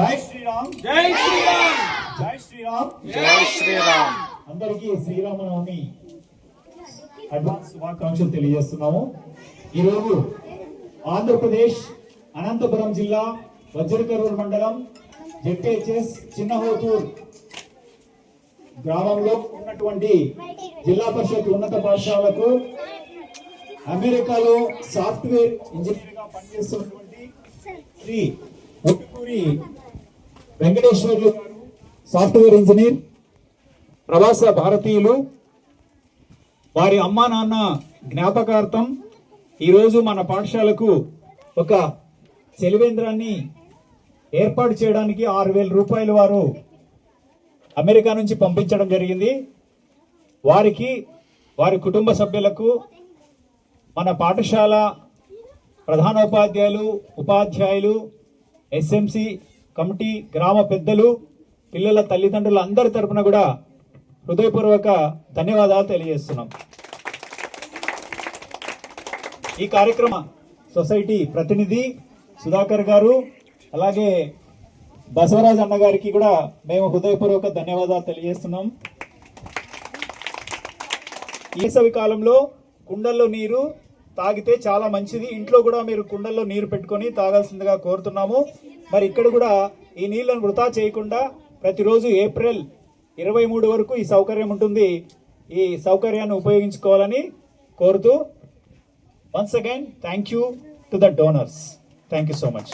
జై శ్రీరామ్, జై శ్రీరామ్, జై శ్రీరామ్, జై శ్రీరామ్. అందరికీ శ్రీరామనవమి అడ్వాన్స్ శుభాకాంక్షలు తెలియజేస్తున్నాము. ఈరోజు ఆంధ్రప్రదేశ్ అనంతపురం జిల్లా వజ్రకరూరు మండలం జెడ్పీహెచ్ఎస్ చిన్నహోతూర్ గ్రామంలో ఉన్నటువంటి జిల్లా పరిషత్ ఉన్నత పాఠశాలకు అమెరికాలో సాఫ్ట్వేర్ ఇంజనీర్ గా పనిచేస్తున్నటువంటి శ్రీ ముట్టుకూరి వెంకటేశ్వర్లు గారు, సాఫ్ట్వేర్ ఇంజనీర్, ప్రవాస భారతీయులు, వారి అమ్మా నాన్న జ్ఞాపకార్థం ఈరోజు మన పాఠశాలకు ఒక సెలివేంద్రాన్ని ఏర్పాటు చేయడానికి 6,000 రూపాయలు వారు అమెరికా నుంచి పంపించడం జరిగింది. వారికి, వారి కుటుంబ సభ్యులకు, మన పాఠశాల ప్రధానోపాధ్యాయులు, ఉపాధ్యాయులు, ఎస్ఎంసి కమిటీ, గ్రామ పెద్దలు, పిల్లల తల్లిదండ్రులు అందరి తరపున కూడా హృదయపూర్వక ధన్యవాదాలు తెలియజేస్తున్నాం. ఈ కార్యక్రమ సొసైటీ ప్రతినిధి సుధాకర్ గారు, అలాగే బసవరాజ్ అన్న గారికి కూడా మేము హృదయపూర్వక ధన్యవాదాలు తెలియజేస్తున్నాం. వేసవి కాలంలో కుండల్లో నీరు తాగితే చాలా మంచిది. ఇంట్లో కూడా మీరు కుండల్లో నీరు పెట్టుకొని తాగాల్సిందిగా కోరుతున్నాము. మరి ఇక్కడ కూడా ఈ నీళ్లను వృధా చేయకుండా ప్రతిరోజు ఏప్రిల్ 23 వరకు ఈ సౌకర్యం ఉంటుంది. ఈ సౌకర్యాన్ని ఉపయోగించుకోవాలని కోరుతూ, once again thank you to the donors. Thank you so much.